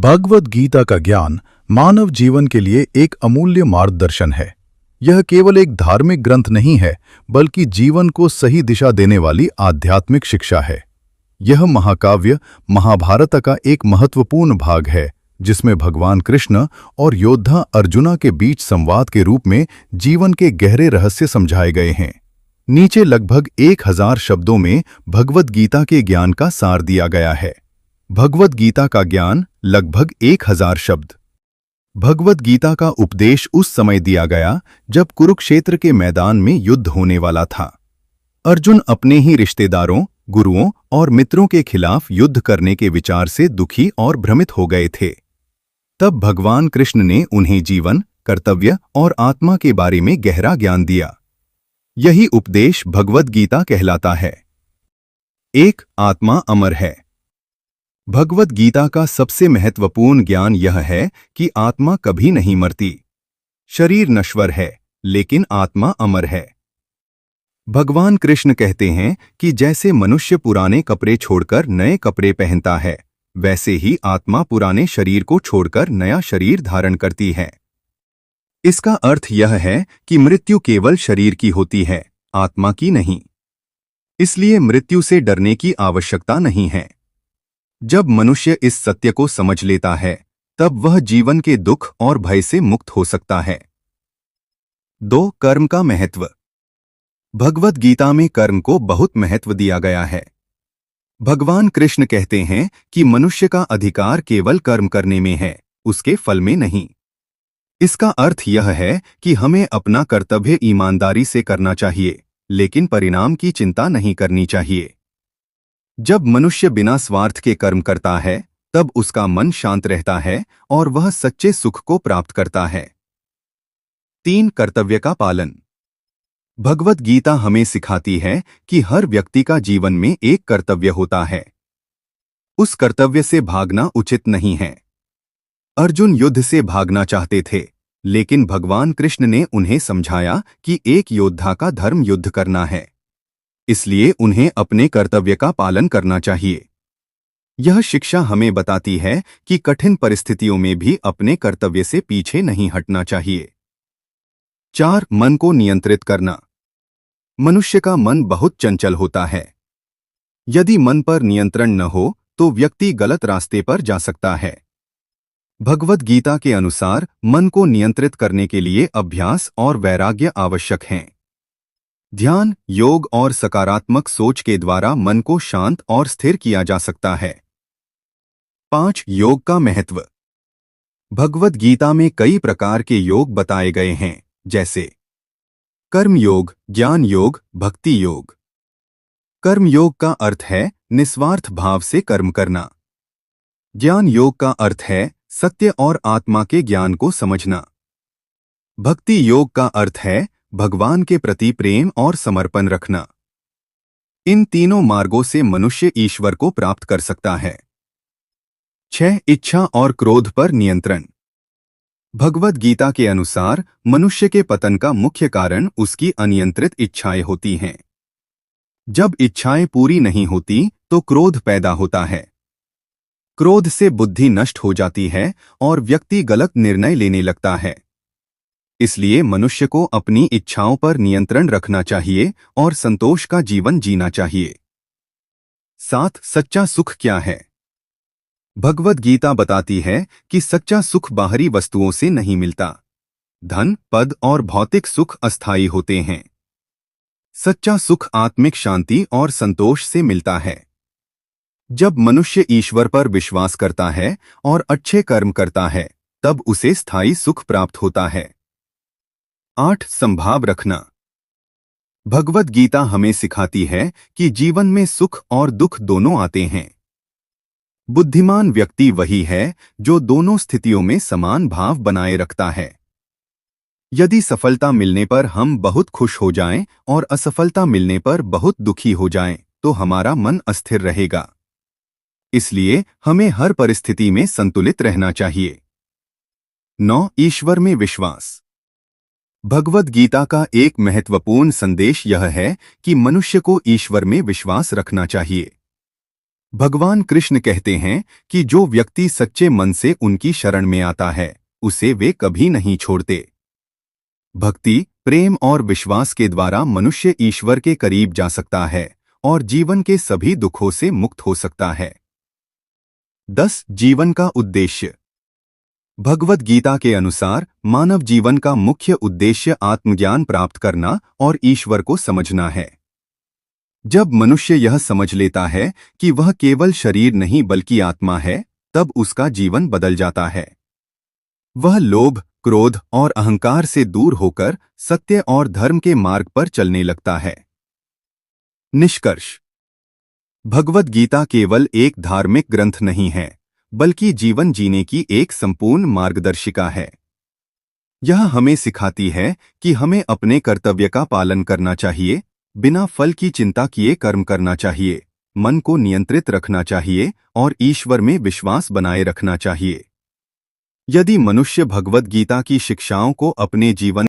भगवद गीता का ज्ञान मानव जीवन के लिए एक अमूल्य मार्गदर्शन है। यह केवल एक धार्मिक ग्रंथ नहीं है, बल्कि जीवन को सही दिशा देने वाली आध्यात्मिक शिक्षा है। यह महाकाव्य महाभारत का एक महत्वपूर्ण भाग है, जिसमें भगवान कृष्ण और योद्धा अर्जुना के बीच संवाद के रूप में जीवन के गहरे रहस्य समझाए गए हैं। नीचे लगभग 1000 शब्दों में भगवद गीता के ज्ञान का सार दिया गया है। भगवद गीता का ज्ञान लगभग 1000 शब्द। भगवद गीता का उपदेश उस समय दिया गया जब कुरुक्षेत्र के मैदान में युद्ध होने वाला था। अर्जुन अपने ही रिश्तेदारों, गुरुओं और मित्रों के खिलाफ युद्ध करने के विचार से दुखी और भ्रमित हो गए थे। तब भगवान कृष्ण ने उन्हें जीवन, कर्तव्य और आत्मा के बारे में गहरा ज्ञान दिया। यही उपदेश भगवद गीता कहलाता है। एक, आत्मा अमर है। भगवद गीता का सबसे महत्वपूर्ण ज्ञान यह है कि आत्मा कभी नहीं मरती। शरीर नश्वर है, लेकिन आत्मा अमर है। भगवान कृष्ण कहते हैं कि जैसे मनुष्य पुराने कपड़े छोड़कर नए कपड़े पहनता है, वैसे ही आत्मा पुराने शरीर को छोड़कर नया शरीर धारण करती है। इसका अर्थ यह है कि मृत्यु केवल शरीर की होती है, आत्मा की नहीं। इसलिए मृत्यु से डरने की आवश्यकता नहीं है। जब मनुष्य इस सत्य को समझ लेता है, तब वह जीवन के दुख और भय से मुक्त हो सकता है। 2, कर्म का महत्व। भगवद गीता में कर्म को बहुत महत्व दिया गया है। भगवान कृष्ण कहते हैं कि मनुष्य का अधिकार केवल कर्म करने में है, उसके फल में नहीं। इसका अर्थ यह है कि हमें अपना कर्तव्य ईमानदारी से करना चाहिए, लेकिन परिणाम की चिंता नहीं करनी चाहिए। जब मनुष्य बिना स्वार्थ के कर्म करता है, तब उसका मन शांत रहता है और वह सच्चे सुख को प्राप्त करता है। 3, कर्तव्य का पालन। भगवद गीता हमें सिखाती है कि हर व्यक्ति का जीवन में एक कर्तव्य होता है। उस कर्तव्य से भागना उचित नहीं है। अर्जुन युद्ध से भागना चाहते थे, लेकिन भगवान कृष्ण ने उन्हें समझाया कि एक योद्धा का धर्म युद्ध करना है। इसलिए उन्हें अपने कर्तव्य का पालन करना चाहिए। यह शिक्षा हमें बताती है कि कठिन परिस्थितियों में भी अपने कर्तव्य से पीछे नहीं हटना चाहिए। 4, मन को नियंत्रित करना। मनुष्य का मन बहुत चंचल होता है। यदि मन पर नियंत्रण न हो तो व्यक्ति गलत रास्ते पर जा सकता है। भगवद गीता के अनुसार मन को नियंत्रित करने के लिए अभ्यास और वैराग्य आवश्यक हैं। ध्यान, योग और सकारात्मक सोच के द्वारा मन को शांत और स्थिर किया जा सकता है। 5, योग का महत्व। भगवद गीता में कई प्रकार के योग बताए गए हैं, जैसे कर्म योग, ज्ञान योग, भक्ति योग। कर्म योग का अर्थ है निस्वार्थ भाव से कर्म करना। ज्ञान योग का अर्थ है सत्य और आत्मा के ज्ञान को समझना। भक्ति योग का अर्थ है भगवान के प्रति प्रेम और समर्पण रखना। इन तीनों मार्गों से मनुष्य ईश्वर को प्राप्त कर सकता है। 6, इच्छा और क्रोध पर नियंत्रण। भगवद गीता के अनुसार मनुष्य के पतन का मुख्य कारण उसकी अनियंत्रित इच्छाएं होती हैं। जब इच्छाएं पूरी नहीं होती तो क्रोध पैदा होता है। क्रोध से बुद्धि नष्ट हो जाती है और व्यक्ति गलत निर्णय लेने लगता है। इसलिए मनुष्य को अपनी इच्छाओं पर नियंत्रण रखना चाहिए और संतोष का जीवन जीना चाहिए। 7, सच्चा सुख क्या है। भगवद गीता बताती है कि सच्चा सुख बाहरी वस्तुओं से नहीं मिलता। धन, पद और भौतिक सुख अस्थायी होते हैं। सच्चा सुख आत्मिक शांति और संतोष से मिलता है। जब मनुष्य ईश्वर पर विश्वास करता है और अच्छे कर्म करता है, तब उसे स्थायी सुख प्राप्त होता है। 8, संभाव रखना। भगवद गीता हमें सिखाती है कि जीवन में सुख और दुख दोनों आते हैं। बुद्धिमान व्यक्ति वही है जो दोनों स्थितियों में समान भाव बनाए रखता है। यदि सफलता मिलने पर हम बहुत खुश हो जाएं और असफलता मिलने पर बहुत दुखी हो जाएं, तो हमारा मन अस्थिर रहेगा। इसलिए हमें हर परिस्थिति में संतुलित रहना चाहिए। 9, ईश्वर में विश्वास। भगवद गीता का एक महत्वपूर्ण संदेश यह है कि मनुष्य को ईश्वर में विश्वास रखना चाहिए। भगवान कृष्ण कहते हैं कि जो व्यक्ति सच्चे मन से उनकी शरण में आता है उसे वे कभी नहीं छोड़ते। भक्ति, प्रेम और विश्वास के द्वारा मनुष्य ईश्वर के करीब जा सकता है और जीवन के सभी दुखों से मुक्त हो सकता है। 10. जीवन का उद्देश्य। भगवद गीता के अनुसार मानव जीवन का मुख्य उद्देश्य आत्मज्ञान प्राप्त करना और ईश्वर को समझना है। जब मनुष्य यह समझ लेता है कि वह केवल शरीर नहीं बल्कि आत्मा है, तब उसका जीवन बदल जाता है। वह लोभ, क्रोध और अहंकार से दूर होकर सत्य और धर्म के मार्ग पर चलने लगता है। निष्कर्ष। भगवद गीता केवल एक धार्मिक ग्रंथ नहीं है, बल्कि जीवन जीने की एक संपूर्ण मार्गदर्शिका है। यह हमें सिखाती है कि हमें अपने कर्तव्य का पालन करना चाहिए, बिना फल की चिंता किए कर्म करना चाहिए, मन को नियंत्रित रखना चाहिए और ईश्वर में विश्वास बनाए रखना चाहिए। यदि मनुष्य भगवद गीता की शिक्षाओं को अपने जीवन